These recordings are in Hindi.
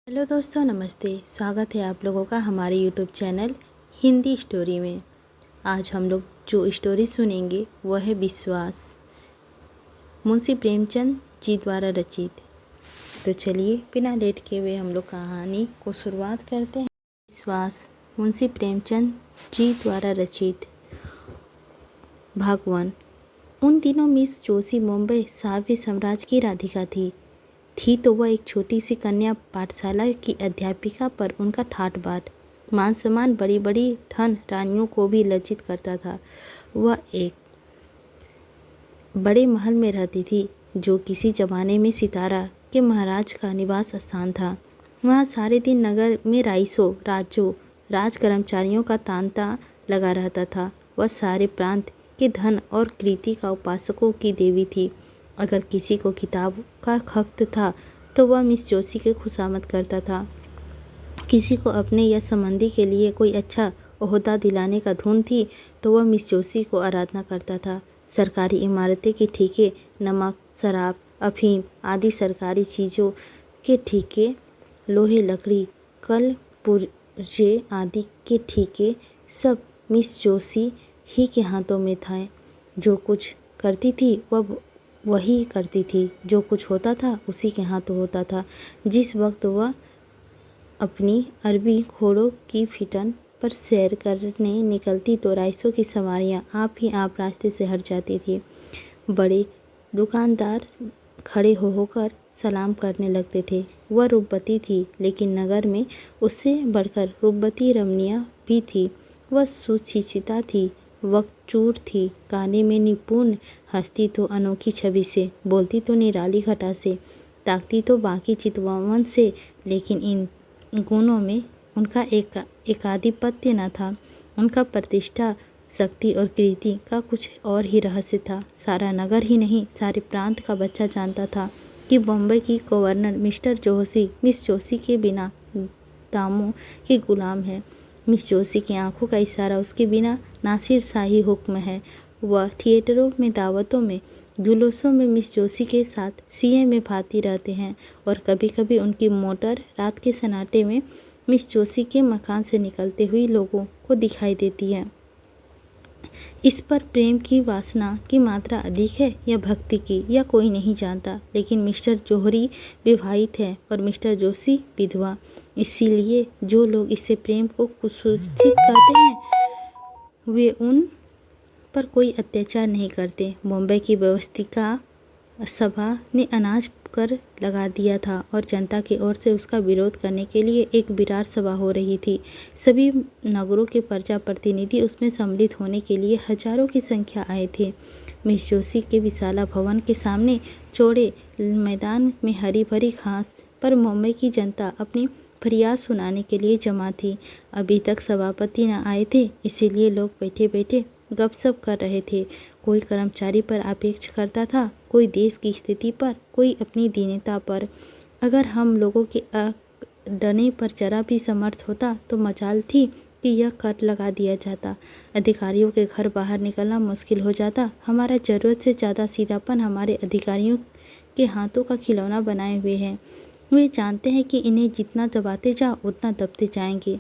हेलो दोस्तों, नमस्ते। स्वागत है आप लोगों का हमारे यूट्यूब चैनल हिंदी स्टोरी में। आज हम लोग जो स्टोरी सुनेंगे वह है विश्वास, मुंशी प्रेमचंद जी द्वारा रचित। तो चलिए बिना लेट के हुए हम लोग कहानी को शुरुआत करते हैं। विश्वास, मुंशी प्रेमचंद जी द्वारा रचित। भाग 1। उन दिनों मिस जोशी मुंबई साव्य साम्राज्य की राधिका थी तो वह एक छोटी सी कन्या पाठशाला की अध्यापिका, पर उनका ठाट बाट मान सम्मान बड़ी बड़ी धन रानियों को भी लज्जित करता था। वह एक बड़े महल में रहती थी जो किसी जमाने में सितारा के महाराज का निवास स्थान था। वहाँ सारे दिन नगर में राइसों राज कर्मचारियों का तांता लगा रहता था। वह सारे प्रांत के धन और कीर्ति का उपासकों की देवी थी। अगर किसी को किताब का खक्त था तो वह मिस जोशी के खुशामद करता था। किसी को अपने या संबंधी के लिए कोई अच्छा ओहदा दिलाने का धुन थी तो वह मिस जोशी को आराधना करता था। सरकारी इमारतें के ठेके, नमक, शराब, अफीम आदि सरकारी चीज़ों के ठेके, लोहे लकड़ी, कल पुर्जे आदि के ठेके सब मिस जोशी ही के हाथों में थे। जो कुछ करती थी वह वही करती थी, जो कुछ होता था उसी के हाथों होता था। जिस वक्त वह अपनी अरबी घोड़ों की फिटन पर सैर करने निकलती तो राइसों की सवारियां आप ही आप रास्ते से हट जाती थी। बड़े दुकानदार खड़े होकर सलाम करने लगते थे। वह रूपवती थी, लेकिन नगर में उससे बढ़कर रूपवती रमणियां भी थी। वह सुशिक्षिता थी, वक्तचूर थी, गाने में निपुण, हंसती तो अनोखी छवि से, बोलती तो निराली घटा से, ताकती तो बाकी चितवन से, लेकिन इन गुणों में उनका एकाधिपत्य न था। उनका प्रतिष्ठा, शक्ति और कीर्ति का कुछ और ही रहस्य था। सारा नगर ही नहीं, सारे प्रांत का बच्चा जानता था कि बम्बई की governor mister Joshi miss Joshi के बिना दामों के गुलाम है। मिस जोशी की आंखों का इशारा उसके बिना नासिर शाही हुक्म है। वह थिएटरों में, दावतों में, जुलूसों में मिस जोशी के साथ सीए में भाती रहते हैं और कभी कभी उनकी मोटर रात के सन्नाटे में मिस जोशी के मकान से निकलते हुए लोगों को दिखाई देती है। इस पर प्रेम की वासना की मात्रा अधिक है या भक्ति की, या कोई नहीं जानता, लेकिन मिस्टर जोहरी विवाहित है और मिस्टर जोशी विधवा। इसीलिए जो लोग इससे प्रेम को कुत्सित करते हैं वे उन पर कोई अत्याचार नहीं करते। मुंबई की व्यवस्थिका सभा ने अनाज कर लगा दिया था और जनता की ओर से उसका विरोध करने के लिए एक विराट सभा हो रही थी। सभी नगरों के प्रजा प्रतिनिधि उसमें सम्मिलित होने के लिए हजारों की संख्या आए थे। मिस जोशी के विशाला भवन के सामने चौड़े मैदान में हरी भरी घास पर मुंबई की जनता अपनी फरियाद सुनाने के लिए जमा थी। अभी तक सभापति न आए थे, इसीलिए लोग बैठे बैठे गपशप कर रहे थे। कोई कर्मचारी पर आपेक्ष करता था, कोई देश की स्थिति पर, कोई अपनी दीनता पर। अगर हम लोगों के डरने पर जरा भी समर्थ होता तो मजाल थी कि यह कर लगा दिया जाता। अधिकारियों के घर बाहर निकलना मुश्किल हो जाता। हमारा ज़रूरत से ज़्यादा सीधापन हमारे अधिकारियों के हाथों का खिलौना बनाए हुए हैं। वे जानते हैं कि इन्हें जितना दबाते जाओ उतना दबते जाएंगे,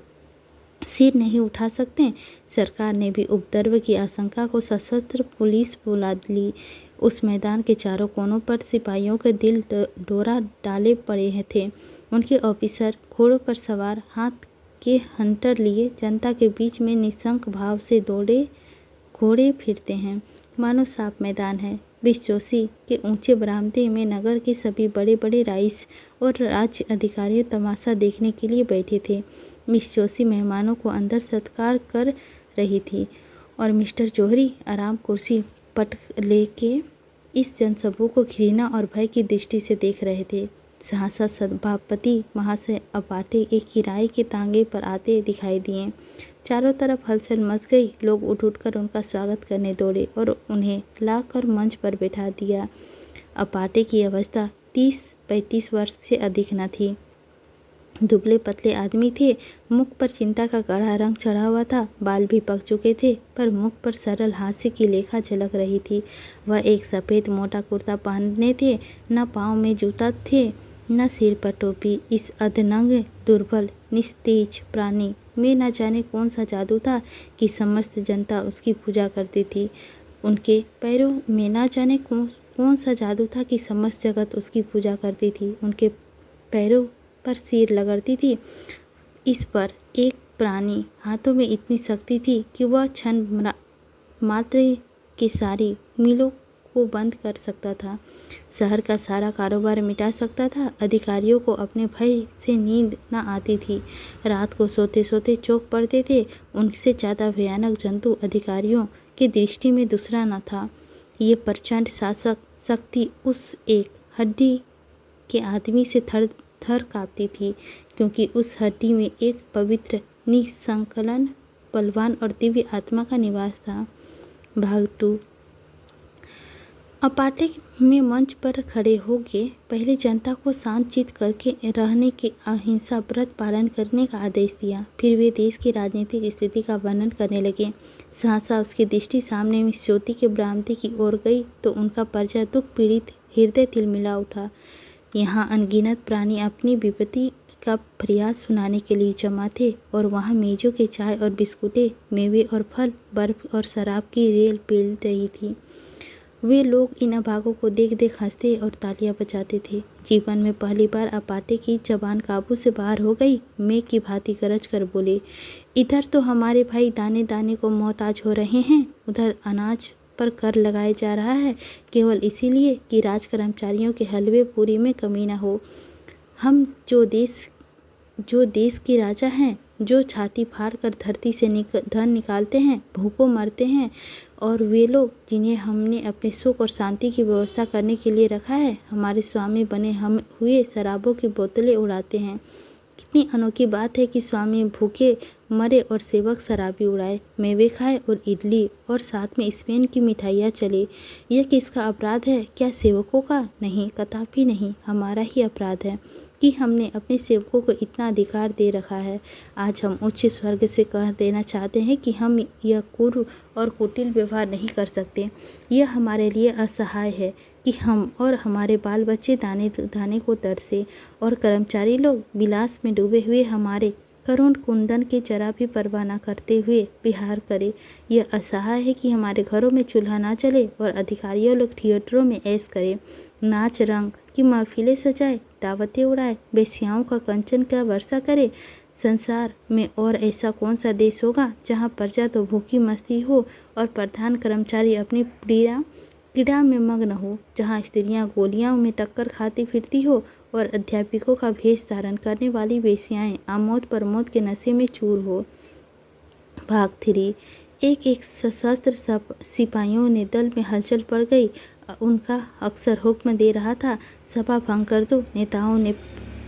सिर नहीं उठा सकते। सरकार ने भी उपद्रव की आशंका को सशस्त्र पुलिस बुला ली। उस मैदान के चारों कोनों पर सिपाहियों के दिल डोरा डाले पड़े थे। उनके ऑफिसर घोड़ों पर सवार, हाथ के हंटर लिए जनता के बीच में निशंक भाव से घोड़े फिरते हैं, मानो साफ मैदान है। मिस जोशी के ऊंचे बरामदे में नगर के सभी बड़े बड़े राइस और राज्य अधिकारी तमाशा देखने के लिए बैठे थे। मिस जोशी मेहमानों को अंदर सत्कार कर रही थी और मिस्टर जोहरी आराम कुर्सी पट लेके इस जनसमूह को घृणा और भय की दृष्टि से देख रहे थे। सहसा सभापति महाशय अपाटे एक किराए के तांगे पर आते दिखाई दिए। चारों तरफ हलचल मच गई। लोग उठ उठकर उनका स्वागत करने दौड़े और उन्हें लाकर मंच पर बैठा दिया। अपाटे की अवस्था 30-35 वर्ष से अधिक न थी। दुबले पतले आदमी थे। मुख पर चिंता का गाढ़ा रंग चढ़ा हुआ था। बाल भी पक चुके थे, पर मुख पर सरल हास्य की लेखा झलक रही थी। वह एक सफ़ेद मोटा कुर्ता पहने थे, न पाँव में जूता थे न सिर पर टोपी। इस अधनंग, दुर्बल, निस्तेज प्राणी में न जाने कौन सा जादू था कि समस्त जनता उसकी पूजा करती थी। उनके पैरों में न जाने कौन सा जादू था कि समस्त जगत उसकी पूजा करती थी। उनके पैरों पर सिर लगड़ती थी। इस पर एक प्राणी हाथों में इतनी शक्ति थी कि वह क्षण मात्र के सारी मीलों को बंद कर सकता था, शहर का सारा कारोबार मिटा सकता था। अधिकारियों को अपने भय से नींद न आती थी, रात को सोते सोते चौंक पड़ते थे। उनसे ज़्यादा भयानक जंतु अधिकारियों की दृष्टि में दूसरा न था। ये प्रचंड शासक शक्ति उस एक हड्डी के आदमी से थर थर काँपती थी, क्योंकि उस हड्डी में एक पवित्र, निसंकलन, बलवान और दिव्य आत्मा का निवास था। भाग 2। अपाटे में मंच पर खड़े होके पहले जनता को शांत चित्त करके रहने के अहिंसा व्रत पालन करने का आदेश दिया। फिर वे देश की राजनीतिक स्थिति का वर्णन करने लगे। सहसा उसकी दृष्टि सामने में ज्योति के बरामदे की ओर गई तो उनका प्रजा दुख पीड़ित हृदय तिलमिला उठा। यहाँ अनगिनत प्राणी अपनी विपत्ति का फरियाद सुनाने के लिए जमा थे और वहाँ मेजों के चाय और बिस्कुटें, मेवे और फल, बर्फ और शराब की रेल पेल रही थी। वे लोग इन अभागों को देख देख हंसते और तालियां बजाते थे। जीवन में पहली बार अपाटे की जबान काबू से बाहर हो गई। मेघ की भांति गरज कर बोले, इधर तो हमारे भाई दाने दाने को मोहताज हो रहे हैं, उधर अनाज पर कर लगाया जा रहा है, केवल इसीलिए कि राज कर्मचारियों के हलवे पूरी में कमी न हो। हम जो देश के राजा हैं, जो छाती फाड़ कर धरती से धन निकालते हैं, भूखों मरते हैं, और वे लोग जिन्हें हमने अपने सुख और शांति की व्यवस्था करने के लिए रखा है, हमारे स्वामी बने हम हुए शराबों की बोतलें उड़ाते हैं। कितनी अनोखी बात है कि स्वामी भूखे मरे और सेवक शराबी उड़ाए, मेवे खाए और इडली और साथ में स्पेन की मिठाइयाँ चले। यह किसका अपराध है? क्या सेवकों का? नहीं, कदापि नहीं, हमारा ही अपराध है कि हमने अपने सेवकों को इतना अधिकार दे रखा है। आज हम उच्च स्वर्ग से कह देना चाहते हैं कि हम यह क्रूर और कुटिल व्यवहार नहीं कर सकते। यह हमारे लिए असहाय है कि हम और हमारे बाल बच्चे दाने दाने को तरसे और कर्मचारी लोग विलास में डूबे हुए हमारे करुण कुंदन की जरा भी परवाह न करते हुए विहार करें। यह असहाय है कि हमारे घरों में चूल्हा ना जले और अधिकारियों लोग थिएटरों में ऐश करें, नाच रंग की महफिलें सजाए, दावतें उड़ाए, बेश्याओं का कंचन का वर्षा करे। संसार में और ऐसा कौन सा देश होगा जहाँ प्रजा तो भूखी मस्ती हो और प्रधान कर्मचारी अपनी क्रीड़ा में मग्न हो, जहाँ स्त्रियाँ गोलियां में टक्कर खाती फिरती हो और अध्यापकों का भेष धारण करने वाली वेश्याएं आमोद प्रमोद के नशे में चूर हो। भाग 3। एक सशस्त्र सिपाहियों ने दल में हलचल पड़ गई। उनका अक्सर हुक्म दे रहा था, सभा भंग कर दो, नेताओं ने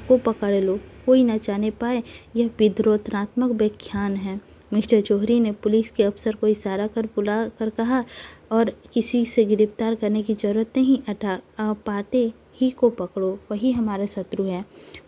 को पकड़ लो, कोई न जाने पाए यह विद्रोहात्मक व्याख्यान है। मिस्टर जौहरी ने पुलिस के अफसर को इशारा कर बुला कर कहा, और किसी से गिरफ्तार करने की जरूरत नहीं, अपाटे ही को पकड़ो, वही हमारा शत्रु है।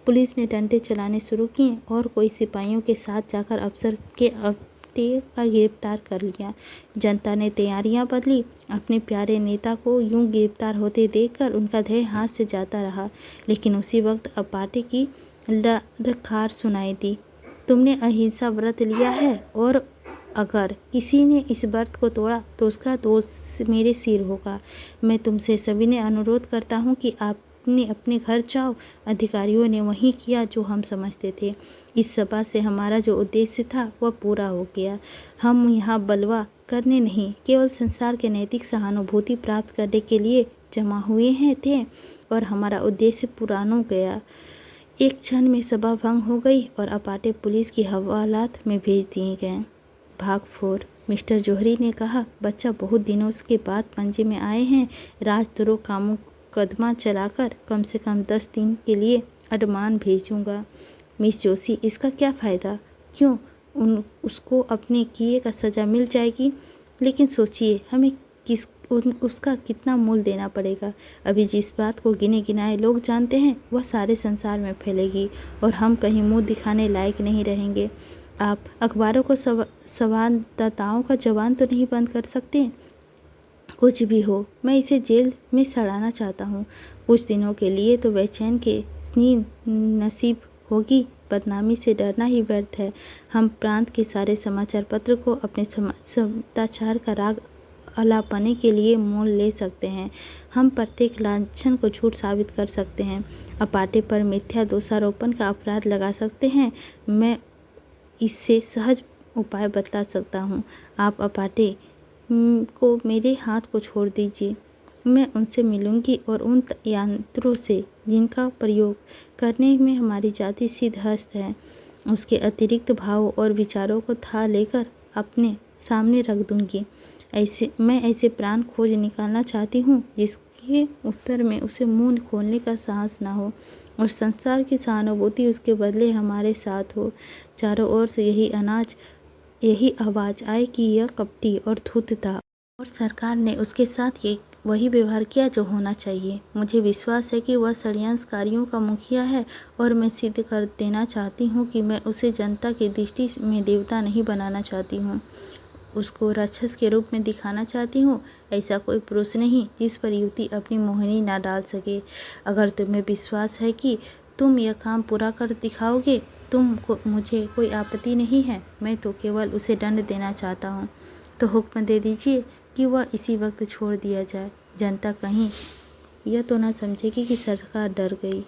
पुलिस ने डंडे चलाने शुरू किए और कोई सिपाहियों के साथ जाकर अफसर के अड्डे का गिरफ्तार कर लिया। जनता ने तैयारियां बदली। अपने प्यारे नेता को यूं गिरफ्तार होते देखकर उनका ध्येय हाथ से जाता रहा। लेकिन उसी वक्त अपाटे की ललकार सुनाई दी, तुमने अहिंसा व्रत लिया है और अगर किसी ने इस व्रत को तोड़ा तो उसका दोष मेरे सिर होगा। मैं तुमसे सविनय अनुरोध करता हूँ कि आपने अपने घर जाओ। अधिकारियों ने वही किया जो हम समझते थे। इस सभा से हमारा जो उद्देश्य था वह पूरा हो गया। हम यहाँ बलवा करने नहीं, केवल संसार के नैतिक सहानुभूति प्राप्त करने के लिए जमा हुए थे और हमारा उद्देश्य पूरा हो गया। एक क्षण में सभा भंग हो गई और अपाटे पुलिस की हवालात में भेज दिए गए। भाग 4। मिस्टर जौहरी ने कहा, बच्चा बहुत दिनों के बाद पंजे में आए हैं। राजद्रोह का मुकदमा चलाकर कम से कम 10 दिन के लिए अडमान भेजूंगा। मिस जोशी, इसका क्या फ़ायदा? क्यों, उसको अपने किए का सज़ा मिल जाएगी। लेकिन सोचिए, हमें उसका कितना मूल देना पड़ेगा। अभी जिस बात को गिने गिनाए लोग जानते हैं वह सारे संसार में फैलेगी और हम कहीं मुंह दिखाने लायक नहीं रहेंगे। आप अखबारों को संवाददाताओं का जवान तो नहीं बंद कर सकते। कुछ भी हो, मैं इसे जेल में सड़ाना चाहता हूँ। कुछ दिनों के लिए तो बेचैन के जितनी नसीब होगी, बदनामी से डरना ही व्यर्थ है। हम प्रांत के सारे समाचार पत्र को अपने समाचार का राग अलापने के लिए मोल ले सकते हैं। हम प्रत्येक लांछन को झूठ साबित कर सकते हैं, अपाटे पर मिथ्या दोषारोपण का अपराध लगा सकते हैं। मैं इससे सहज उपाय बतला सकता हूँ। आप अपाटे को मेरे हाथ को छोड़ दीजिए। मैं उनसे मिलूंगी और उन यंत्रों से जिनका प्रयोग करने में हमारी जाति सिद्धहस्त है, उसके अतिरिक्त भावों और विचारों को था लेकर अपने सामने रख दूंगी। मैं ऐसे प्राण खोज निकालना चाहती हूँ जिसके उत्तर में उसे मुंह खोलने का साहस ना हो और संसार की सहानुभूति उसके बदले हमारे साथ हो। चारों ओर से यही आवाज़ आए कि यह कपटी और धूर्त था और सरकार ने उसके साथ वही व्यवहार किया जो होना चाहिए। मुझे विश्वास है कि वह षड्यंत्रकारियों का मुखिया है और मैं सिद्ध कर देना चाहती हूँ कि मैं उसे जनता की दृष्टि में देवता नहीं बनाना चाहती हूँ, उसको राक्षस के रूप में दिखाना चाहती हूँ। ऐसा कोई पुरुष नहीं जिस पर युवती अपनी मोहिनी ना डाल सके। अगर तुम्हें विश्वास है कि तुम यह काम पूरा कर दिखाओगे, मुझे कोई आपत्ति नहीं है। मैं तो केवल उसे दंड देना चाहता हूँ, तो हुक्म दे दीजिए कि वह इसी वक्त छोड़ दिया जाए। जनता कहीं यह तो ना समझेगी कि सरकार डर गई।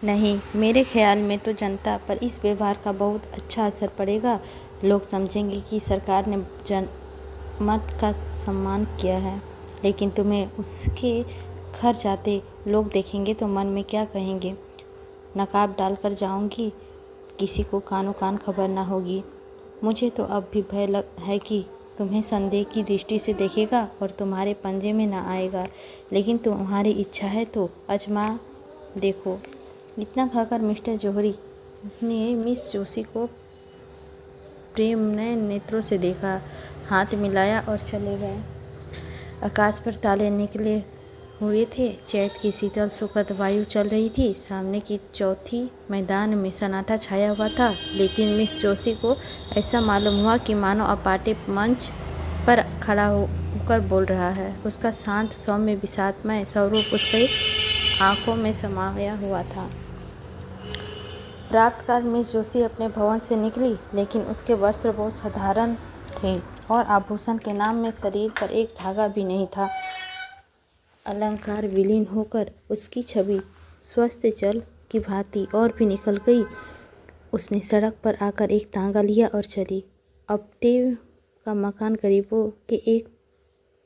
नहीं, मेरे ख्याल में तो जनता पर इस व्यवहार का बहुत अच्छा असर पड़ेगा। लोग समझेंगे कि सरकार ने जनमत का सम्मान किया है। लेकिन तुम्हें उसके घर जाते लोग देखेंगे तो मन में क्या कहेंगे? नकाब डालकर जाऊंगी, किसी को कानो कान खबर ना होगी। मुझे तो अब भी भय है कि तुम्हें संदेह की दृष्टि से देखेगा और तुम्हारे पंजे में ना आएगा। लेकिन तुम्हारी इच्छा है तो आजमा देखो। इतना खाकर मिस्टर जौहरी ने मिस जोशी को प्रेममय नेत्रों से देखा, हाथ मिलाया और चले गए। आकाश पर ताले निकले हुए थे। चैत की शीतल सुखद वायु चल रही थी। सामने की चौथी मैदान में सन्नाटा छाया हुआ था, लेकिन मिस जोशी को ऐसा मालूम हुआ कि मानो अपाटे मंच पर खड़ा होकर बोल रहा है। उसका शांत सौम्य विषादमय स्वरूप उसकी आंखों में समाया हुआ था। प्रातःकाल मिस जोशी अपने भवन से निकली, लेकिन उसके वस्त्र बहुत साधारण थे और आभूषण के नाम में शरीर पर एक धागा भी नहीं था। अलंकार विलीन होकर उसकी छवि स्वस्थ जल की भांति और भी निकल गई। उसने सड़क पर आकर एक तांगा लिया और चली। अपटे का मकान गरीबों के एक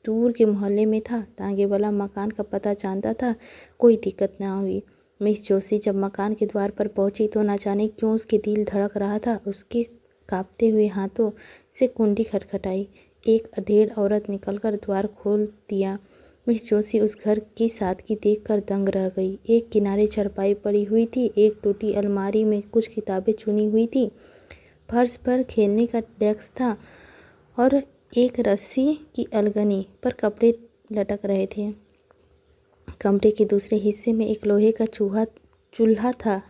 दूर के मोहल्ले में था। तांगे वाला मकान का पता जानता था, कोई दिक्कत ना हुई। मिस जोशी जब मकान के द्वार पर पहुंची तो न जाने क्यों उसके दिल धड़क रहा था। उसके कांपते हुए हाथों से कुंडी खटखटाई। एक अधेड़ औरत निकलकर द्वार खोल दिया। मिस जोशी उस घर की सादगी देखकर दंग रह गई। एक किनारे चारपाई पड़ी हुई थी, एक टूटी अलमारी में कुछ किताबें चुनी हुई थी, फर्श पर खेलने का डेस्क था और एक रस्सी की अलगनी पर कपड़े लटक रहे थे। कमरे के दूसरे हिस्से में एक लोहे का चूल्हा था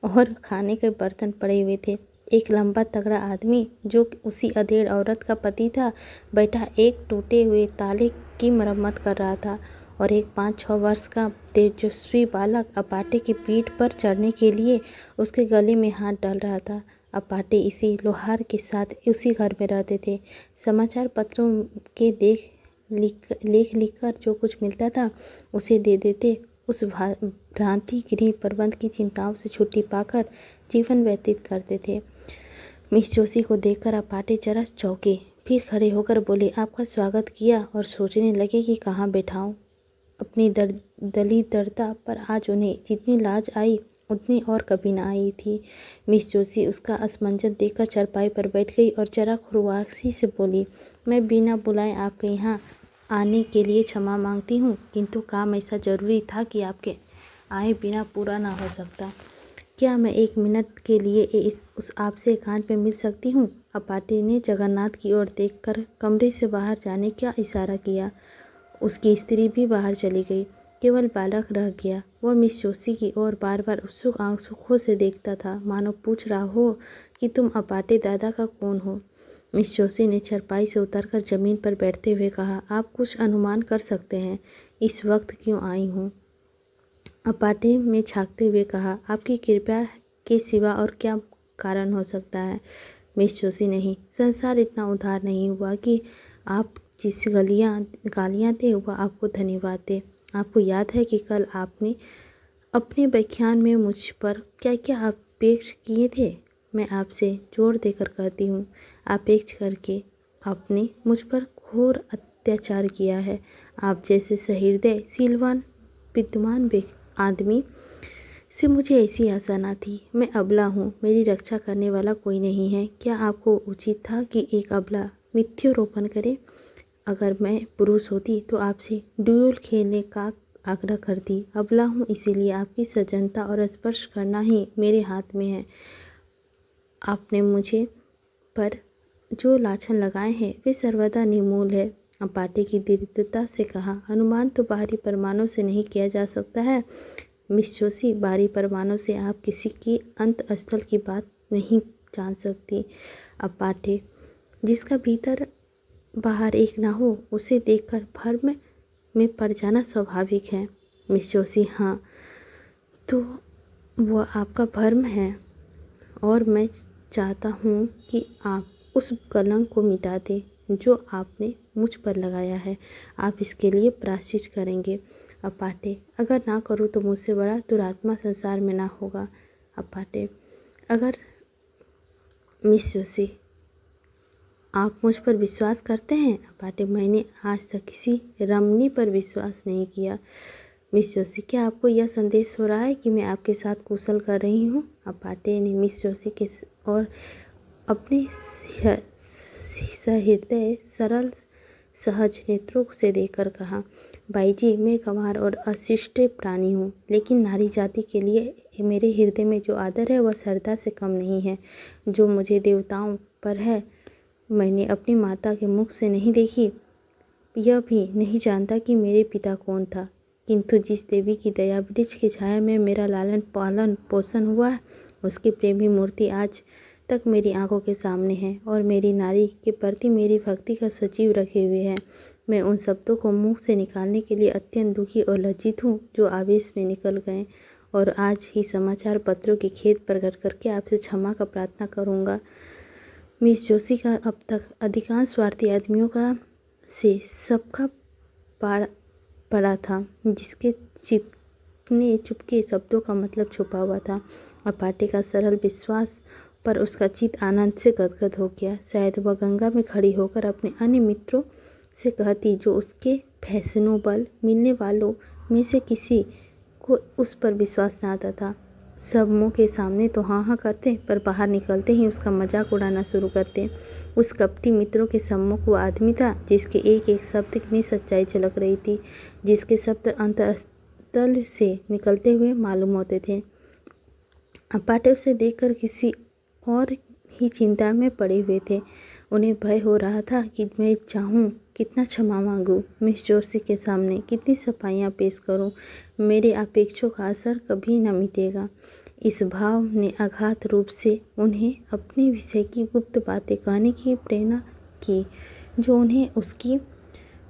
और खाने के बर्तन पड़े हुए थे। एक लंबा तगड़ा आदमी, जो उसी अधेड़ औरत का पति था, बैठा एक टूटे हुए ताले की मरम्मत कर रहा था और एक 5-6 वर्ष का तेजस्वी बालक अपाटे की पीठ पर चढ़ने के लिए उसके गले में हाथ डाल रहा था। अपाटे इसी लोहार के साथ उसी घर में रहते थे। समाचार पत्रों के लेख लिखकर जो कुछ मिलता था उसे दे देते। उस भ्रांति गृह प्रबंध की चिंताओं से छुट्टी पाकर जीवन व्यतीत करते थे। मिस जोशी को देखकर अपाटे जरा चौंके, फिर खड़े होकर बोले, आपका स्वागत किया और सोचने लगे कि कहाँ बैठाऊं। अपनी दरिद्रता पर आज उन्हें जितनी लाज आई उतनी और कभी न आई थी। मिस जोशी उसका असमंजस देखकर चारपाई पर बैठ गई और जरा खुरवासी से बोली, मैं बिना बुलाए आपके यहाँ आने के लिए क्षमा मांगती हूँ, किंतु काम ऐसा ज़रूरी था कि आपके आए बिना पूरा ना हो सकता। क्या मैं 1 मिनट के लिए उस आपसे एकांत में मिल सकती हूँ? अपाटे ने जगन्नाथ की ओर देखकर कमरे से बाहर जाने का इशारा किया। उसकी स्त्री भी बाहर चली गई। केवल बालक रह गया। वह मिस जोशी की ओर बार बार उत्सुक आंखों से देखता था, मानो पूछ रहा हो कि तुम अपाटे दादा का कौन हो। मिस जोशी ने चारपाई से उतरकर जमीन पर बैठते हुए कहा, आप कुछ अनुमान कर सकते हैं इस वक्त क्यों आई हूँ? अपाटे में झाँकते हुए कहा, आपकी कृपा के सिवा और क्या कारण हो सकता है? मिस जोशी, नहीं, संसार इतना उदार नहीं हुआ कि आप जिस गालियाँ दे वह आपको धन्यवाद दे। आपको याद है कि कल आपने अपने व्याख्यान में मुझ पर क्या क्या आक्षेप किए थे? मैं आपसे जोर देकर कहती हूँ, आक्षेप करके आपने मुझ पर घोर अत्याचार किया है। आप जैसे सहृदय सीलवान विद्वान आदमी से मुझे ऐसी आशा न थी। मैं अबला हूँ, मेरी रक्षा करने वाला कोई नहीं है। क्या आपको उचित था कि एक अबला मिथ्यारोपण करे? अगर मैं पुरुष होती तो आपसे ड्यूल खेलने का आग्रह करती। अबला हूँ, इसीलिए आपकी सज्जनता और स्पर्श करना ही मेरे हाथ में है। आपने मुझे पर जो लाछन लगाए हैं वे सर्वदा निर्मूल है। अपाटे की दृढ़ता से कहा, अनुमान तो बाहरी प्रमाणों से नहीं किया जा सकता है। मिस जोशी, बाहरी प्रमाणों से आप किसी की अंतस्थल की बात नहीं जान सकती। अपाटे, जिसका भीतर बाहर एक ना हो उसे देखकर भ्रम में पड़ जाना स्वाभाविक है। मिस जोशी, हाँ, तो वह आपका भ्रम है और मैं चाहता हूँ कि आप उस कलंक को मिटा दें जो आपने मुझ पर लगाया है। आप इसके लिए प्रायश्चित करेंगे। अपाटे, अगर ना करूँ तो मुझसे बड़ा दुरात्मा संसार में ना होगा। अपाटे, अगर मिस जोशी, आप मुझ पर विश्वास करते हैं? अपाटे, मैंने आज तक किसी रमणी पर विश्वास नहीं किया। मिस जोशी, क्या आपको यह संदेश हो रहा है कि मैं आपके साथ कुशल कर रही हूँ? अपाटे ने मिस जोशी के और अपने सहृदय सरल सहज नेत्रों से देखकर कहा, बाई जी, मैं गंवार और अशिष्ट प्राणी हूँ, लेकिन नारी जाति के लिए मेरे हृदय में जो आदर है वह श्रद्धा से कम नहीं है जो मुझे देवताओं पर है। मैंने अपनी माता के मुख से नहीं देखी, यह भी नहीं जानता कि मेरे पिता कौन था, किंतु जिस देवी की दया वृक्ष की छाया में मेरा लालन पालन पोषण हुआ, उसकी प्रेमी मूर्ति आज तक मेरी आंखों के सामने है और मेरी नारी के प्रति मेरी भक्ति का सजीव रखे हुए है। मैं उन शब्दों को मुंह से निकालने के लिए अत्यंत दुखी और लज्जित हूँ जो आवेश में निकल गए, और आज ही समाचार पत्रों के खेद प्रकट करके आपसे क्षमा का प्रार्थना करूँगा। मिस जोशी का अब तक अधिकांश स्वार्थी आदमियों का से सबका पड़ा था, जिसके चुपके शब्दों का मतलब छुपा हुआ था। अपाटे का सरल विश्वास पर उसका चित्त आनंद से गदगद हो गया। शायद वह गंगा में खड़ी होकर अपने अन्य मित्रों से कहती जो उसके फैशनेबल मिलने वालों में से किसी को उस पर विश्वास न आता था। सब मुँह के सामने तो हाँ हाँ करते, पर बाहर निकलते ही उसका मजाक उड़ाना शुरू करते। उस कपटी मित्रों के सम्मुख वो आदमी था जिसके एक एक शब्द में सच्चाई झलक रही थी, जिसके शब्द अंतस्तल से निकलते हुए मालूम होते थे। अपाटे उसे देखकर किसी और ही चिंता में पड़े हुए थे। उन्हें भय हो रहा था कि मैं चाहूँ कितना क्षमा मांगूँ, मिस जोशी के सामने कितनी सफाइयाँ पेश करूँ, मेरे अपेक्षों का असर कभी न मिटेगा। इस भाव ने अगाध रूप से उन्हें अपने विषय की गुप्त बातें कहने की प्रेरणा की, जो उन्हें उसकी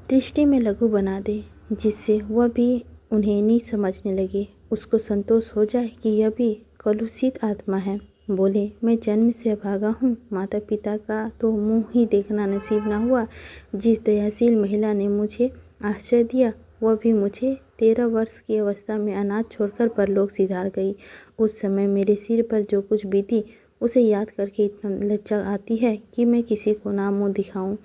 दृष्टि में लघु बना दे, जिससे वह भी उन्हें नीच समझने लगे। उसको संतोष हो जाए कि यह भी कलुषित आत्मा है। बोले, मैं जन्म से अभागा हूँ, माता पिता का तो मुँह ही देखना नसीब न हुआ। जिस दयाशील महिला ने मुझे आश्रय दिया वह भी मुझे 13 वर्ष की अवस्था में अनाथ छोड़कर परलोक सिधार गई। उस समय मेरे सिर पर जो कुछ बीती उसे याद करके इतना लज्जा आती है कि मैं किसी को ना मुँह दिखाऊं।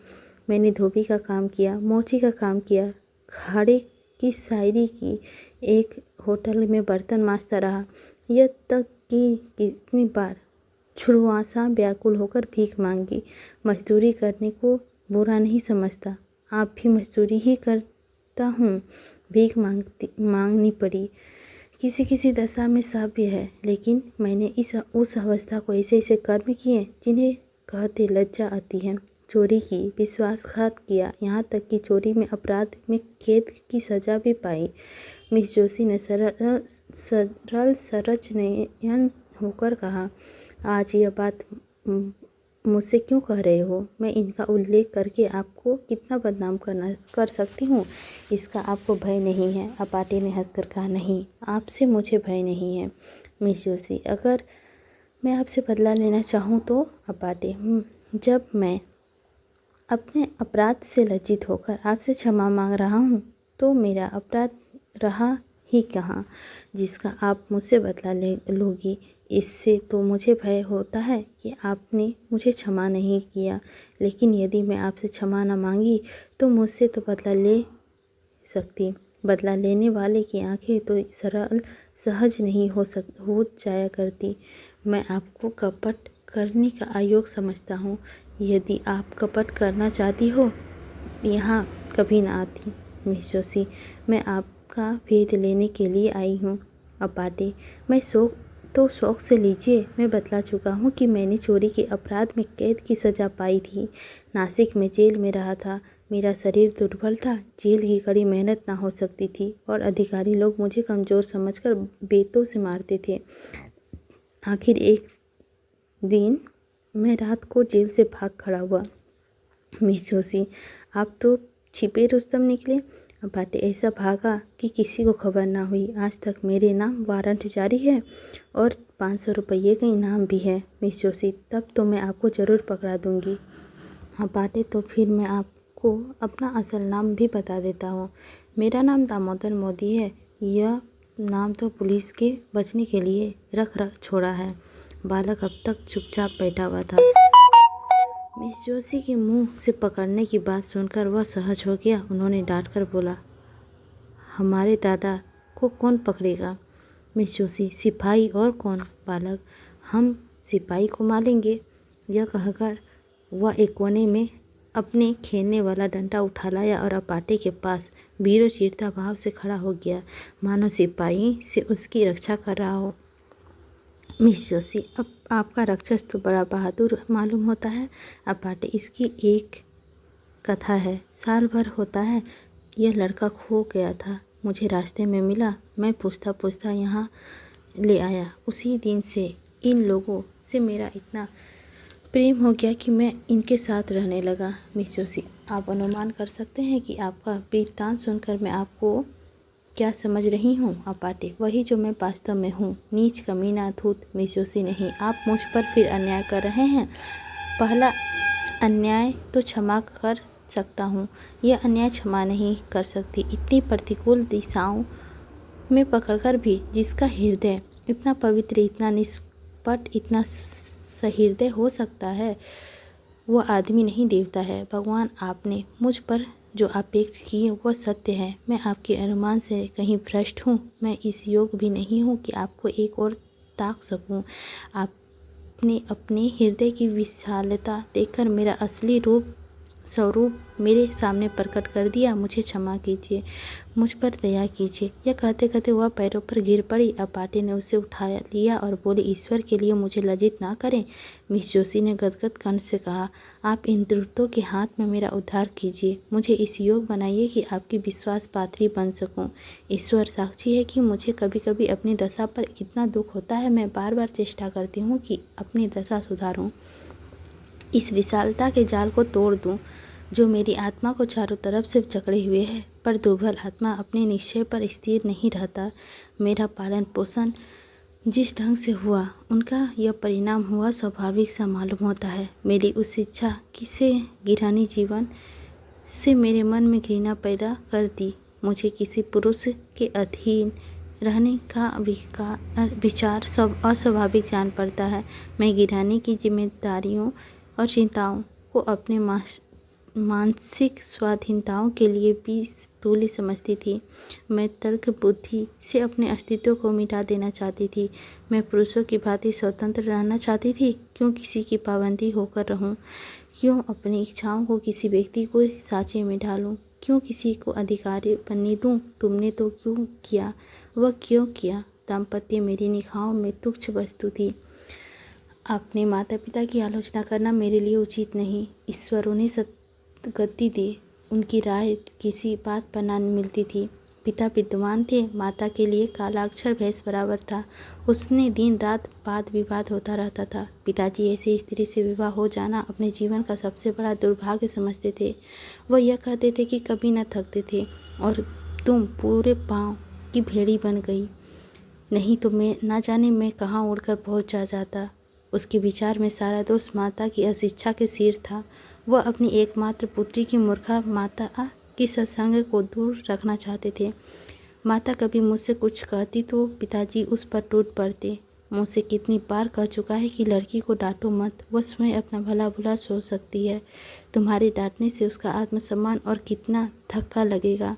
मैंने धोबी का काम किया, मोची का काम किया, खाड़े की शायरी की, एक होटल में बर्तन मांजता रहा, यह तक कि कितनी बार छुड़वासा व्याकुल होकर भीख मांगी। मजदूरी करने को बुरा नहीं समझता, आप भी मजदूरी ही करता हूँ, भीख मांगनी पड़ी किसी किसी दशा में सभ्य है, लेकिन मैंने उस अवस्था को ऐसे ऐसे कर्म किए जिन्हें कहते लज्जा आती है। चोरी की, विश्वासघात किया, यहाँ तक कि चोरी में अपराध में कैद की सज़ा भी पाई। मिस जोशी ने सरल सरच नयन होकर कहा, आज यह बात मुझसे क्यों कह रहे हो? मैं इनका उल्लेख करके आपको कितना बदनाम कर सकती हूँ। इसका आपको भय नहीं है? अपाटे ने हंसकर कहा, नहीं, आपसे मुझे भय नहीं है मिस जोशी। अगर मैं आपसे बदला लेना चाहूँ तो? अपाटे, जब मैं अपने अपराध से लज्जित होकर आपसे क्षमा मांग रहा हूँ तो मेरा अपराध रहा ही कहाँ जिसका आप मुझसे बदला ले लोगी। इससे तो मुझे भय होता है कि आपने मुझे क्षमा नहीं किया, लेकिन यदि मैं आपसे क्षमा न मांगी तो मुझसे तो बदला ले सकती। बदला लेने वाले की आंखें तो सरल सहज नहीं हो जाया करती। मैं आपको कपट करने का आयोग समझता हूँ। यदि आप कपट करना चाहती हो यहाँ कभी ना आती मिस जोशी। मैं आपका भेद लेने के लिए आई हूँ। अपाटे, मैं शौक से लीजिए। मैं बतला चुका हूँ कि मैंने चोरी के अपराध में कैद की सज़ा पाई थी। नासिक में जेल में रहा था। मेरा शरीर दुर्बल था, जेल की कड़ी मेहनत ना हो सकती थी और अधिकारी लोग मुझे कमज़ोर समझकर बेतों से मारते थे। आखिर एक दिन मैं रात को जेल से भाग खड़ा हुआ। मिस जोशी, आप तो छिपे रुस्तम निकले। अपाटे, ऐसा भागा कि किसी को खबर ना हुई। आज तक मेरे नाम वारंट जारी है और 500 रुपये का इनाम भी है मिस जोशी। तब तो मैं आपको ज़रूर पकड़ा दूंगी। अपाटे, तो फिर मैं आपको अपना असल नाम भी बता देता हूँ। मेरा नाम दामोदर मोदी है। यह नाम तो पुलिस के बचने के लिए रख छोड़ा है। बालक अब तक चुपचाप बैठा हुआ था। मिस जोशी के मुंह से पकड़ने की बात सुनकर वह सहज हो गया। उन्होंने डांटकर बोला, हमारे दादा को कौन पकड़ेगा? मिस जोशी, सिपाही और कौन? बालक, हम सिपाही को मारेंगे। यह कहकर वह एक कोने में अपने खेलने वाला डंडा उठा लाया और अपाटे के पास वीरों चीरता भाव से खड़ा हो गया, मानो सिपाही से उसकी रक्षा कर रहा हो। मिस जोशी, अब आपका राक्षस तो बड़ा बहादुर मालूम होता है। अपाटे, इसकी एक कथा है। साल भर होता है यह लड़का खो गया था, मुझे रास्ते में मिला। मैं पूछता पूछता यहाँ ले आया। उसी दिन से इन लोगों से मेरा इतना प्रेम हो गया कि मैं इनके साथ रहने लगा। मिस जोशी, आप अनुमान कर सकते हैं कि आपका वृत्तांत सुनकर मैं आपको क्या समझ रही हूँ? अपाटे, वही जो मैं वास्तव में हूँ, नीच कमीना धूत। मिस जोशी, नहीं, आप मुझ पर फिर अन्याय कर रहे हैं। पहला अन्याय तो क्षमा कर सकता हूँ, यह अन्याय क्षमा नहीं कर सकती। इतनी प्रतिकूल दिशाओं में पकड़कर भी जिसका हृदय इतना पवित्र, इतना निष्कपट, इतना सहृदय हो सकता है, वह आदमी नहीं देवता है। भगवान, आपने मुझ पर जो अपेक्षा की वह सत्य है। मैं आपके अनुमान से कहीं भ्रष्ट हूँ। मैं इस योग भी नहीं हूँ कि आपको एक और ताक सकूँ। आपने अपने हृदय की विशालता देखकर मेरा असली स्वरूप मेरे सामने प्रकट कर दिया। मुझे क्षमा कीजिए, मुझ पर दया कीजिए। यह कहते कहते वह पैरों पर गिर पड़ी। अपाटे ने उसे उठा लिया और बोले, ईश्वर के लिए मुझे लज्जित ना करें। मिस जोशी ने गदगद कंठ से कहा, आप इन दूतों के हाथ में मेरा उद्धार कीजिए। मुझे इस योग बनाइए कि आपकी विश्वास पात्री बन सकूं। ईश्वर साक्षी है कि मुझे कभी कभी अपनी दशा पर कितना दुख होता है। मैं बार बार चेष्टा करती हूँ कि अपनी दशा सुधारूँ, इस विशालता के जाल को तोड़ दूं जो मेरी आत्मा को चारों तरफ से जकड़े हुए है। पर दुर्बल आत्मा अपने निश्चय पर स्थिर नहीं रहता। मेरा पालन पोषण जिस ढंग से हुआ, उनका यह परिणाम हुआ स्वाभाविक सा मालूम होता है। मेरी उस इच्छा किसे गिरानी जीवन से मेरे मन में घृणा पैदा कर दी। मुझे किसी पुरुष के अधीन रहने का विचार सब अस्वाभाविक जान पड़ता है। मैं गिराने की जिम्मेदारियों और चिंताओं को अपने मानसिक स्वाधीनताओं के लिए भी तुल्य समझती थी। मैं तर्क बुद्धि से अपने अस्तित्व को मिटा देना चाहती थी। मैं पुरुषों की भांति स्वतंत्र रहना चाहती थी। क्यों किसी की पाबंदी होकर रहूं? क्यों अपनी इच्छाओं को किसी व्यक्ति को साँचे में ढालूं? क्यों किसी को अधिकारी बनने दूं? तुमने तो क्यों किया? वह क्यों किया? दाम्पत्य मेरी निगाहों में तुच्छ वस्तु थी। अपने माता पिता की आलोचना करना मेरे लिए उचित नहीं। ईश्वर उन्हें सद्गति दे, उनकी राय किसी बात पर ना मिलती थी। पिता विद्वान थे, माता के लिए कालाक्षर भैंस बराबर था। उसने दिन रात वाद विवाद होता रहता था। पिताजी ऐसी स्त्री से विवाह हो जाना अपने जीवन का सबसे बड़ा दुर्भाग्य समझते थे। वह यह कहते थे कि कभी न थकते थे, और तुम पूरे पाँव की भेड़ी बन गई, नहीं तो मैं ना जाने मैं कहाँ उड़कर पहुँच जाता। उसके विचार में सारा दोष माता की अशिक्षा के सिर था। वह अपनी एकमात्र पुत्री की मूर्खा माता की सत्संग को दूर रखना चाहते थे। माता कभी मुझसे कुछ कहती तो पिताजी उस पर टूट पड़ते। मुझसे कितनी बार कह चुका है कि लड़की को डांटो मत, वह स्वयं अपना भला बुरा सोच सकती है। तुम्हारे डांटने से उसका आत्मसम्मान और कितना धक्का लगेगा,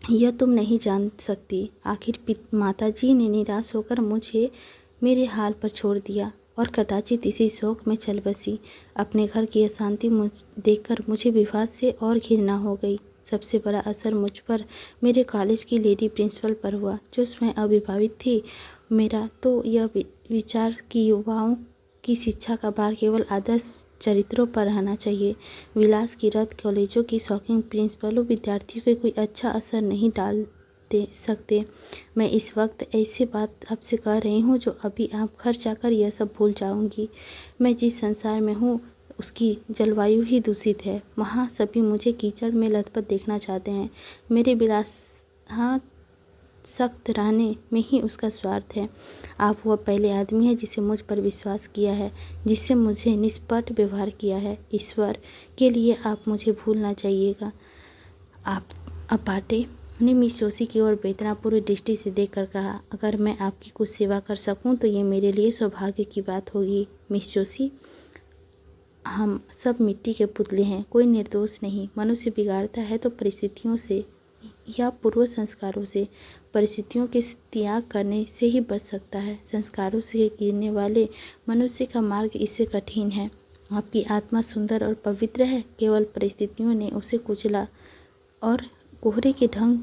यह तुम नहीं जान सकती। आखिर माताजी ने निराश होकर मुझे मेरे हाल पर छोड़ दिया और कदाचित इसी शौक में चल बसी। अपने घर की अशांति देखकर मुझे विवाह से और घृणा हो गई। सबसे बड़ा असर मुझ पर मेरे कॉलेज की लेडी प्रिंसिपल पर हुआ, जो स्वयं अविवाहित थी। मेरा तो यह विचार कि युवाओं की शिक्षा का भार केवल आदर्श चरित्रों पर रहना चाहिए। विलास की रत कॉलेजों की शौकीन प्रिंसिपलों विद्यार्थियों के कोई अच्छा असर नहीं डाल दे सकते। मैं इस वक्त ऐसी बात आपसे कह रही हूँ जो अभी आप घर जाकर यह सब भूल जाऊँगी। मैं जिस संसार में हूँ उसकी जलवायु ही दूषित है। वहाँ सभी मुझे कीचड़ में लथपथ देखना चाहते हैं। मेरे विलास सख्त रहने में ही उसका स्वार्थ है। आप वह पहले आदमी है जिसे मुझ पर विश्वास किया है, जिससे मुझे निष्पट व्यवहार किया है। ईश्वर के लिए आप मुझे भूल ना जाइएगा। आप अपाटे ने मिस जोशी की ओर वेदनापूर्ण दृष्टि से देखकर कहा, अगर मैं आपकी कुछ सेवा कर सकूं तो ये मेरे लिए सौभाग्य की बात होगी। मिस जोशी, हम सब मिट्टी के पुतले हैं, कोई निर्दोष नहीं। मनुष्य बिगाड़ता है तो परिस्थितियों से या पूर्व संस्कारों से। परिस्थितियों के त्याग करने से ही बच सकता है। संस्कारों से गिरने वाले मनुष्य का मार्ग इससे कठिन है। आपकी आत्मा सुंदर और पवित्र है, केवल परिस्थितियों ने उसे कुचला और कोहरे के ढंग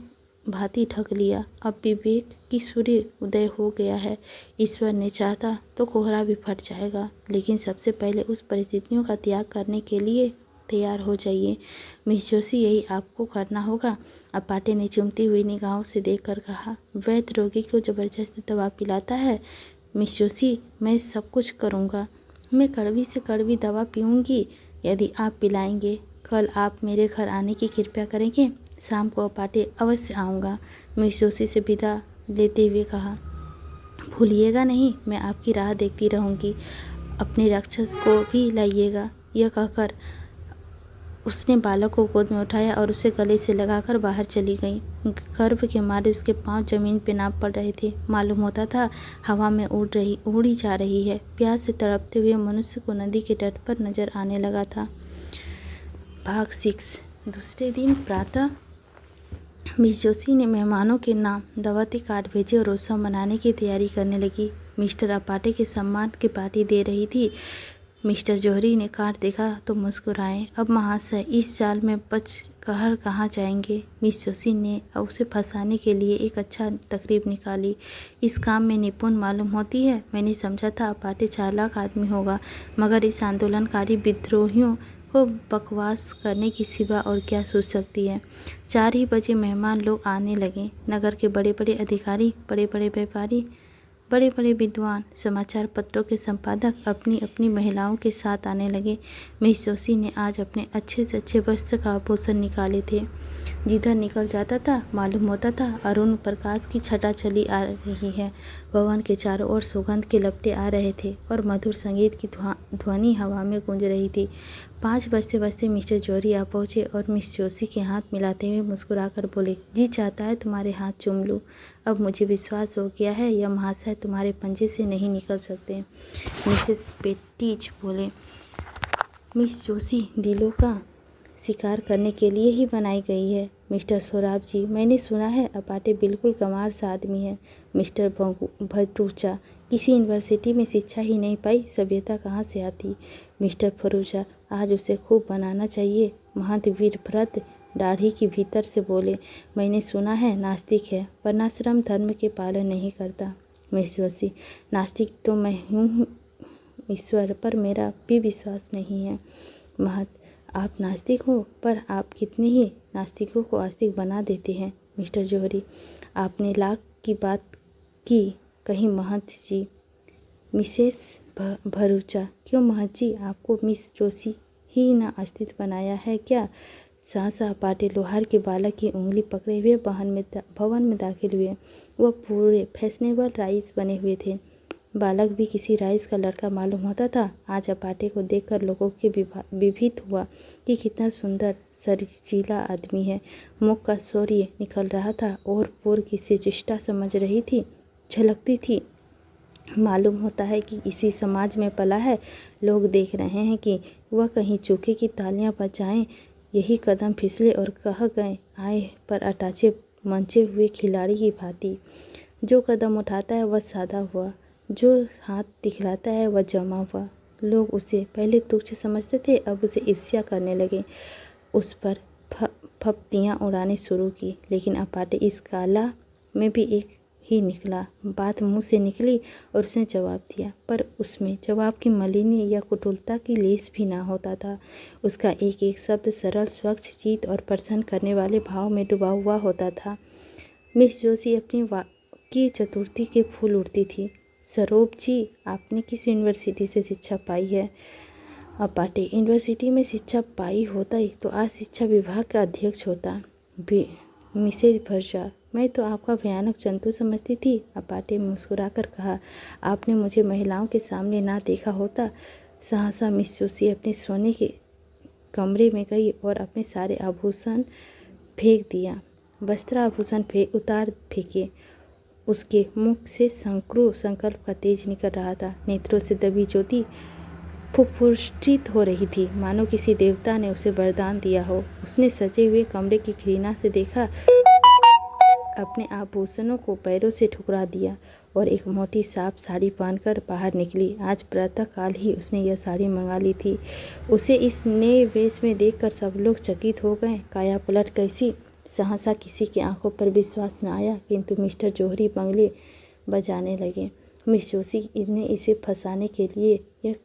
भांति ढक लिया। अब विवेक की सूर्य उदय हो गया है। ईश्वर ने चाहता तो कोहरा भी फट जाएगा, लेकिन सबसे पहले उस परिस्थितियों का त्याग करने के लिए तैयार हो जाइए। मिस जोशी, यही आपको करना होगा। अपाटे ने चुमती हुई निगाहों से देखकर कहा, वैद्य रोगी को जबरदस्ती दवा पिलाता है? मिस जोशी, मैं सब कुछ करूँगा। मैं कड़वी से कड़वी दवा पीऊँगी यदि आप पिलाएंगे। कल आप मेरे घर आने की कृपा करेंगे? शाम को अपाटे अवश्य आऊँगा। मिस जोशी से विदा लेते हुए कहा, भूलिएगा नहीं, मैं आपकी राह देखती रहूँगी। अपने राक्षस को भी लाइएगा। यह कहकर उसने बालक को गोद में उठाया और उसे गले से लगाकर बाहर चली गई। गर्भ के मारे उसके पांव जमीन पे नाप पड़ रहे थे। मालूम होता था हवा में उड़ी जा रही है। प्यास से तड़पते हुए मनुष्य को नदी के तट पर नजर आने लगा था। भाग 6। दूसरे दिन प्रातः मिस जोशी ने मेहमानों के नाम दावती कार्ड भेजे और उत्सव मनाने की तैयारी करने लगी। मिस्टर अपाटे के सम्मान की पार्टी दे रही थी। मिस्टर जौहरी ने कार्ड देखा तो मुस्कुराए। अब महाशय इस जाल में बच कहर कहाँ जाएंगे? मिस जोशी ने उसे फंसाने के लिए एक अच्छा तकरीब निकाली। इस काम में निपुण मालूम होती है। मैंने समझा था अपाटे चालाक आदमी होगा, मगर इस आंदोलनकारी विद्रोहियों को बकवास करने की सिवा और क्या सोच सकती है। 4 ही बजे मेहमान लोग आने लगे। नगर के बड़े बड़े अधिकारी, बड़े बड़े व्यापारी, बड़े बड़े विद्वान, समाचार पत्रों के संपादक अपनी अपनी महिलाओं के साथ आने लगे। मिस जोशी ने आज अपने अच्छे से अच्छे वस्त्र का आभूषण निकाले थे। जिधर निकल जाता था मालूम होता था अरुण प्रकाश की छटा चली आ रही है। भवन के चारों ओर सुगंध के लपटे आ रहे थे और मधुर संगीत की ध्वनि हवा में गूंज रही थी। 5 बजते बजते मिस्टर जौहरी आ पहुँचे और मिस जोशी के हाथ मिलाते हुए मुस्कुराकर बोले, जी चाहता है तुम्हारे हाथ चूम लूँ। अब मुझे विश्वास हो गया है यह महाशय तुम्हारे पंजे से नहीं निकल सकते। मिसेस पेटीज बोले, मिस जोशी दिलों का शिकार करने के लिए ही बनाई गई है। मिस्टर सोराब जी, मैंने सुना है अपाटे बिल्कुल गंवार सा आदमी है। मिस्टर भद्रूचा, किसी यूनिवर्सिटी में शिक्षा ही नहीं पाई, सभ्यता कहाँ से आती। मिस्टर फरूचा, आज उसे खूब बनाना चाहिए। महंत वीरभद्र दाढ़ी के भीतर से बोले, मैंने सुना है नास्तिक है, वर्णाश्रम धर्म के पालन नहीं करता। मिस जोशी, नास्तिक तो मैं हूँ, ईश्वर पर मेरा भी विश्वास नहीं है। महंत, आप नास्तिक हो, पर आप कितने ही नास्तिकों को आस्तिक बना देते हैं। मिस्टर जौहरी, आपने लाख की बात की कही महंत जी। मिसेस भरूचा, क्यों महंत जी, आपको मिस जोशी ही ना अस्तित्व बनाया है क्या? सहसा अपाटे लोहार के बालक की उंगली पकड़े हुए भवन में दाखिल हुए। वह पूरे फैशनेबल राइस बने हुए थे। बालक भी किसी राइस का लड़का मालूम होता था। आज अपाटे को देखकर लोगों के विभित हुआ कि कितना सुंदर सरजीला आदमी है। मुख का शौर्य निकल रहा था और पोर किसी चेष्टा समझ रही थी, झलकती थी। मालूम होता है कि इसी समाज में पला है। लोग देख रहे हैं कि वह कहीं चूके की तालियां बजाएं, यही कदम फिसले और कह गए आए पर अटाचे मंचे हुए खिलाड़ी की भांति। जो कदम उठाता है वह सादा हुआ, जो हाथ दिखलाता है वह जमा हुआ। लोग उसे पहले तुच्छ समझते थे, अब उसे ईर्ष्या करने लगे। उस पर फप्तियाँ उड़ाने शुरू की। लेकिन अपाटे इस काला में भी एक ही निकला। बात मुंह से निकली और उसने जवाब दिया, पर उसमें जवाब की मलिनी या कुटिलता की लेस भी ना होता था। उसका एक एक शब्द सरल, स्वच्छ, चित्त और प्रसन्न करने वाले भाव में डूबा हुआ होता था। मिस जोशी अपनी वाक्य चतुर्थी के फूल उड़ती थी। सरोज जी, आपने किस यूनिवर्सिटी से शिक्षा पाई है? अपाटे, यूनिवर्सिटी में शिक्षा पाई होता ही तो आज शिक्षा विभाग का अध्यक्ष होता। मिसेज भरजा, मैं तो आपका भयानक जंतु समझती थी। अपाटे मुस्कुराकर कहा, आपने मुझे महिलाओं के सामने ना देखा होता। सहसा मिस जोशी अपने सोने के कमरे में गई और अपने सारे आभूषण फेंक दिया। वस्त्राभूषण उतार फेंके। उसके मुख से संक्रूर संकल्प का तेज निकल रहा था। नेत्रों से दबी ज्योति फुफुष्टित हो रही थी, मानो किसी देवता ने उसे वरदान दिया हो। उसने सजे हुए कमरे की घृणा से देखा, अपने आभूषणों को पैरों से ठुकरा दिया और एक मोटी साफ साड़ी पहनकर बाहर निकली। आज प्रातःकाल ही उसने यह साड़ी मंगा ली थी। उसे इस नए वेश में देखकर सब लोग चकित हो गए। काया पलट कैसी! सहसा किसी की आंखों पर विश्वास न आया, किंतु मिस्टर जौहरी बंगले बजाने लगे। मिस जोशी ने इसे फंसाने के लिए यह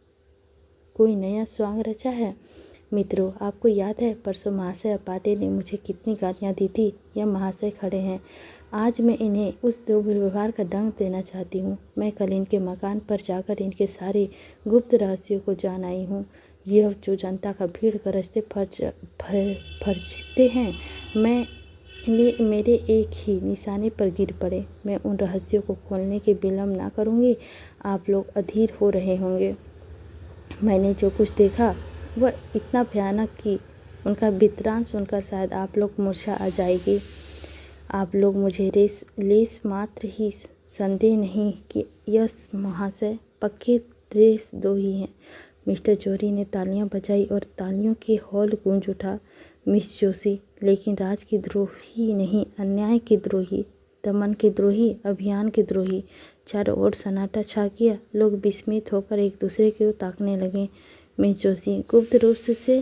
कोई नया स्वांग रचा है। मित्रों, आपको याद है परसों महाशय अपाटे ने मुझे कितनी गालियाँ दी थी? यह महाशय खड़े हैं। आज मैं इन्हें उस दुर्व्यवहार का दंड देना चाहती हूँ। मैं कल इनके मकान पर जाकर इनके सारे गुप्त रहस्यों को जान आई हूँ। यह जो जनता का भीड़ गरजते फर्जते हैं, मेरे एक ही निशाने पर गिर पड़े। मैं उन रहस्यों को खोलने के विलम्ब ना करूँगी। आप लोग अधीर हो रहे होंगे। मैंने जो कुछ देखा वह इतना भयानक कि उनका वृत्तांत सुनकर शायद आप लोग मूर्छा आ जाएगी। आप लोग मुझे लेस मात्र ही संदेह नहीं कि यह महाशय पक्के देशद्रोही हैं। मिस्टर जौहरी ने तालियां बजाई और तालियों के हौल गूंज उठा। मिस जोशी, लेकिन राज की द्रोही नहीं, अन्याय की द्रोही, दमन के द्रोही, अभियान के द्रोही। चारों ओर सन्नाटा छा गया। लोग विस्मित होकर एक दूसरे की ओर ताकने लगे। मिस जोशी, गुप्त रूप से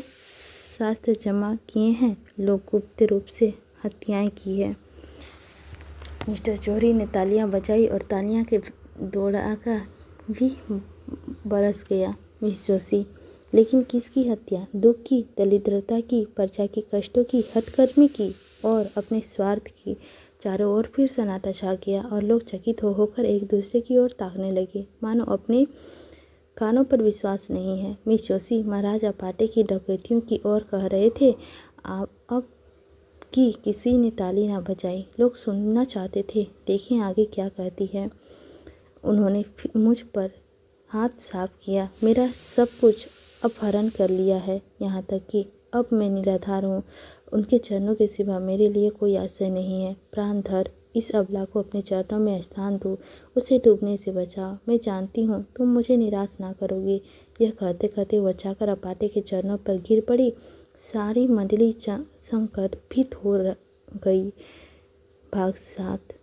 शास्त्र जमा किए हैं, लोग गुप्त रूप से हत्याएं की है। मिस्टर जौहरी ने तालियां बजाई और तालियां के दोड़ाका भी बरस गया। मिस जोशी, लेकिन किसकी हत्या? दुख की, दरिद्रता की, प्रजा के कष्टों की, हठकर्मी की और अपने स्वार्थ की। चारों ओर फिर सन्नाटा छा गया और लोग चकित होकर एक दूसरे की ओर ताकने लगे, मानो अपने कानों पर विश्वास नहीं है। मिस जोशी, महाराज अपाटे की डकैतियों की ओर कह रहे थे। अब कि किसी ने ताली ना बजाई। लोग सुनना चाहते थे, देखें आगे क्या कहती है। उन्होंने मुझ पर हाथ साफ किया, मेरा सब कुछ अपहरण कर लिया है, यहाँ तक कि अब मैं निराधार हूँ। उनके चरणों के सिवा मेरे लिए कोई आश्रय नहीं है। प्राण धर, इस अबला को अपने चरणों में स्थान दो, उसे डूबने से बचाओ। मैं जानती हूँ तुम मुझे निराश ना करोगी। यह कहते कहते वह जाकर अपाटे के चरणों पर गिर पड़ी। सारी मंडली संकल्पित हो गई। भाग 7।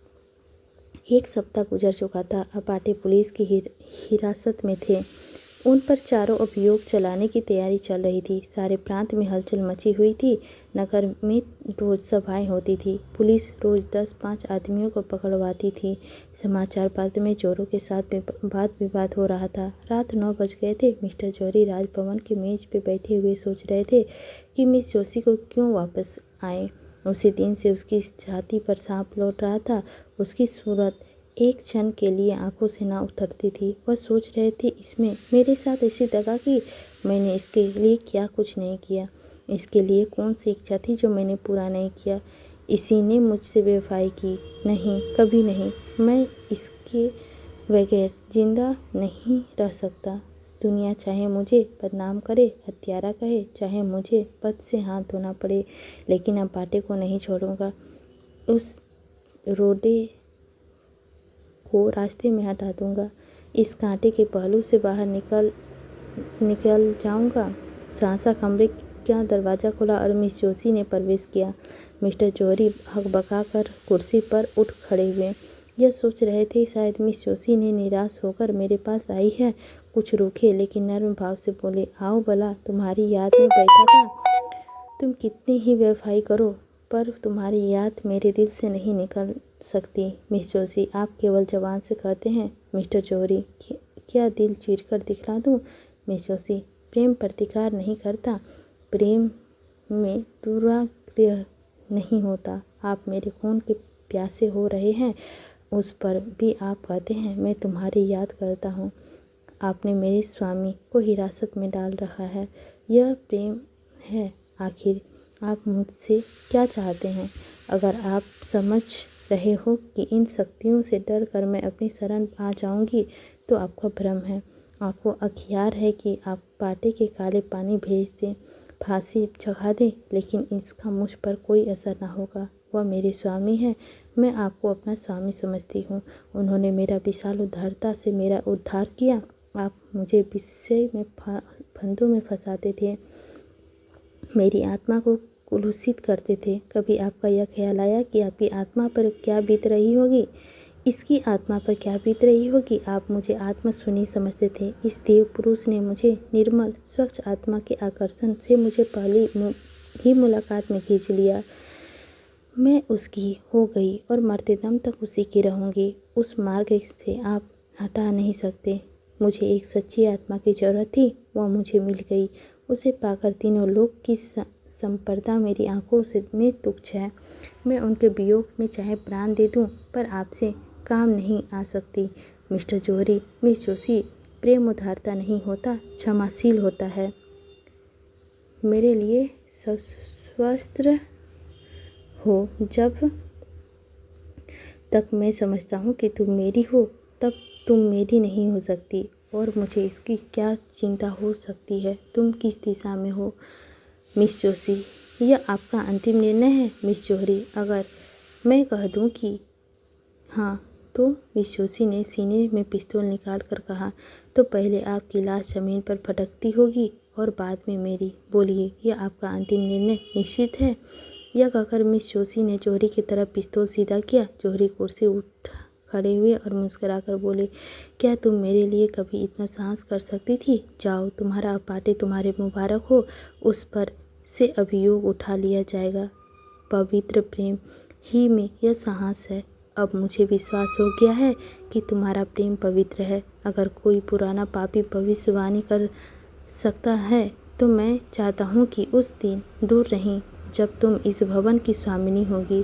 एक सप्ताह गुजर चुका था। अपाटे पुलिस की हिरासत में थे। उन पर चारों अभियोग चलाने की तैयारी चल रही थी। सारे प्रांत में हलचल मची हुई थी। नगर में रोज सभाएं होती थी। पुलिस रोज 10-5 आदमियों को पकड़वाती थी। समाचार पत्र में चोरों के साथ वाद विवाद हो रहा था। रात 9 बज गए थे। मिस्टर जौहरी राजभवन के मेज पे बैठे हुए सोच रहे थे कि मिस जोशी को क्यों वापस आए। उसी दिन से उसकी छाती पर सांप लौट रहा था। उसकी सूरत एक क्षण के लिए आंखों से ना उतरती थी। वह सोच रहे थे, इसमें मेरे साथ ऐसी दगा की। मैंने इसके लिए क्या कुछ नहीं किया। इसके लिए कौन सी इच्छा थी जो मैंने पूरा नहीं किया। इसी ने मुझसे बेवफाई की। नहीं, कभी नहीं। मैं इसके बगैर जिंदा नहीं रह सकता। दुनिया चाहे मुझे बदनाम करे, हत्यारा कहे, चाहे मुझे पद से हाथ धोना पड़े, लेकिन अब बाटे को नहीं छोड़ूंगा। उस रोडे को रास्ते में हटा दूंगा। इस कांटे के पहलू से बाहर निकल जाऊंगा। सहसा कमरे का दरवाज़ा खुला और मिस जोशी ने प्रवेश किया। मिस्टर जौहरी हकबकाकर कुर्सी पर उठ खड़े हुए। यह सोच रहे थे, शायद मिस जोशी ने निराश होकर मेरे पास आई है। कुछ रूखे लेकिन नर्म भाव से बोले, आओ भला, तुम्हारी याद में बैठा था। तुम कितनी ही बेवफाई करो, पर तुम्हारी याद मेरे दिल से नहीं निकल सकती। मिस जोशी, आप केवल जबान से कहते हैं। मिस्टर जौहरी, क्या दिल चीरकर दिखला दूं? मिस जोशी, प्रेम प्रतिकार नहीं करता। प्रेम में दुराग्रह नहीं होता। आप मेरे खून के प्यासे हो रहे हैं, उस पर भी आप कहते हैं मैं तुम्हारी याद करता हूँ। आपने मेरे स्वामी को हिरासत में डाल रखा है। यह प्रेम है? आखिर आप मुझसे क्या चाहते हैं? अगर आप समझ रहे हो कि इन शक्तियों से डर कर मैं अपनी शरण आ जाऊंगी, तो आपका भ्रम है। आपको अखियार है कि आप पाटे के काले पानी भेज दें, फांसी चढ़ा दें, लेकिन इसका मुझ पर कोई असर ना होगा। वह मेरे स्वामी है। मैं आपको अपना स्वामी समझती हूँ। उन्होंने मेरा विशाल उदारता से मेरा उद्धार किया। आप मुझे विषय में फंदों में फंसाते थे, मेरी आत्मा को कुलुषित करते थे। कभी आपका यह ख्याल आया कि आपकी आत्मा पर क्या बीत रही होगी? इसकी आत्मा पर क्या बीत रही होगी? आप मुझे आत्मशून्य समझते थे। इस देव पुरुष ने मुझे निर्मल स्वच्छ आत्मा के आकर्षण से मुझे पहली ही मुलाकात में खींच लिया। मैं उसकी हो गई और मरते दम तक उसी की रहूँगी। उस मार्ग से आप हटा नहीं सकते। मुझे एक सच्ची आत्मा की ज़रूरत थी, वह मुझे मिल गई। उसे पाकर तीनों लोक की संपदा मेरी आंखों से में तुच्छ है। मैं उनके वियोग में चाहे प्राण दे दूं, पर आपसे काम नहीं आ सकती। मिस्टर जौहरी, मिस जोशी, प्रेम उदारता नहीं होता, क्षमाशील होता है। मेरे लिए सशस्त्र हो। जब तक मैं समझता हूँ कि तुम मेरी हो, तब तुम मेरी नहीं हो सकती, और मुझे इसकी क्या चिंता हो सकती है? तुम किस दिशा में हो? मिस जोशी, यह आपका अंतिम निर्णय है? मिस जौहरी, अगर मैं कह दूं कि हाँ, तो मिस जोशी ने सीने में पिस्तौल निकाल कर कहा, तो पहले आपकी लाश जमीन पर फटकती होगी और बाद में मेरी। बोलिए, यह आपका अंतिम निर्णय निश्चित है? यह कहकर मिस जोशी ने जौहरी की तरफ पिस्तौल सीधा किया। जौहरी कुर्सी उठ खड़े हुए और मुस्कुराकर बोले, क्या तुम मेरे लिए कभी इतना साहस कर सकती थी? जाओ, तुम्हारा पाटे तुम्हारे मुबारक हो। उस पर से अभियोग उठा लिया जाएगा। पवित्र प्रेम ही में यह साहस है। अब मुझे विश्वास हो गया है कि तुम्हारा प्रेम पवित्र है। अगर कोई पुराना पापी भविष्यवाणी कर सकता है, तो मैं चाहता हूँ कि उस दिन दूर नहीं जब तुम इस भवन की स्वामिनी होगी।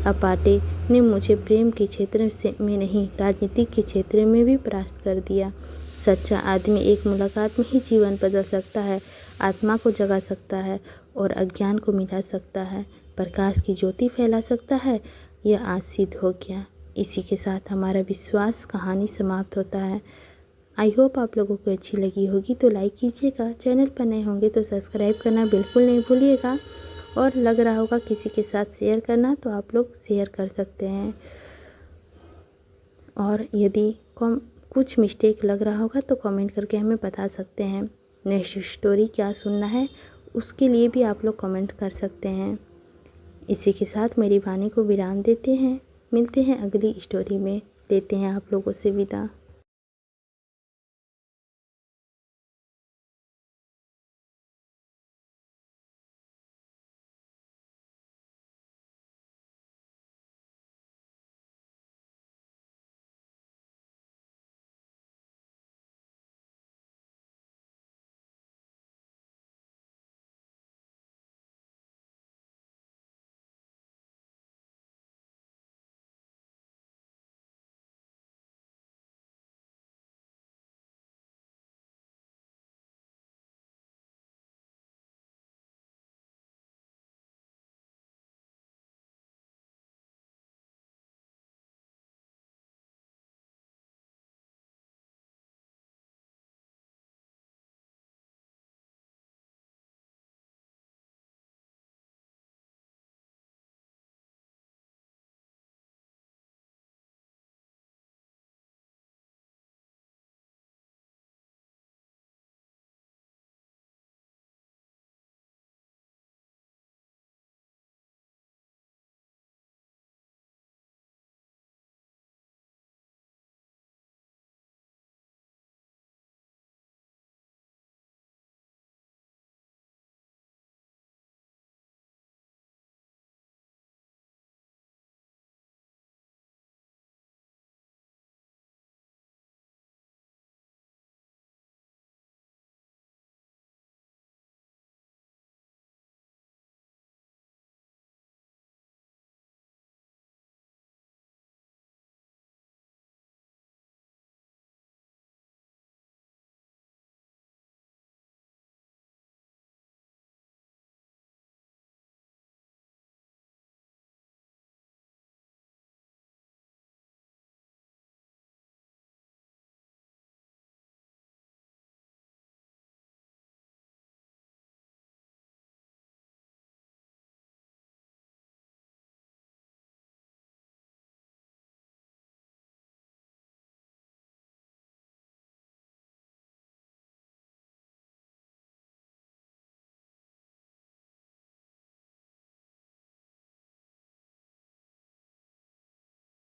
अपाटे ने मुझे प्रेम के क्षेत्र में नहीं, राजनीति के क्षेत्र में भी परास्त कर दिया। सच्चा आदमी एक मुलाकात में ही जीवन बदल सकता है, आत्मा को जगा सकता है और अज्ञान को मिटा सकता है, प्रकाश की ज्योति फैला सकता है। यह आज सिद्ध हो गया। इसी के साथ हमारा विश्वास कहानी समाप्त होता है। आई होप आप लोगों को अच्छी लगी होगी, तो लाइक कीजिएगा। चैनल पर नए होंगे तो सब्सक्राइब करना बिल्कुल नहीं भूलिएगा, और लग रहा होगा किसी के साथ शेयर करना, तो आप लोग शेयर कर सकते हैं। और यदि कुछ मिस्टेक लग रहा होगा तो कमेंट करके हमें बता सकते हैं। नेक्स्ट स्टोरी क्या सुनना है, उसके लिए भी आप लोग कमेंट कर सकते हैं। इसी के साथ मेरी वाणी को विराम देते हैं। मिलते हैं अगली स्टोरी में। लेते हैं आप लोगों से विदा।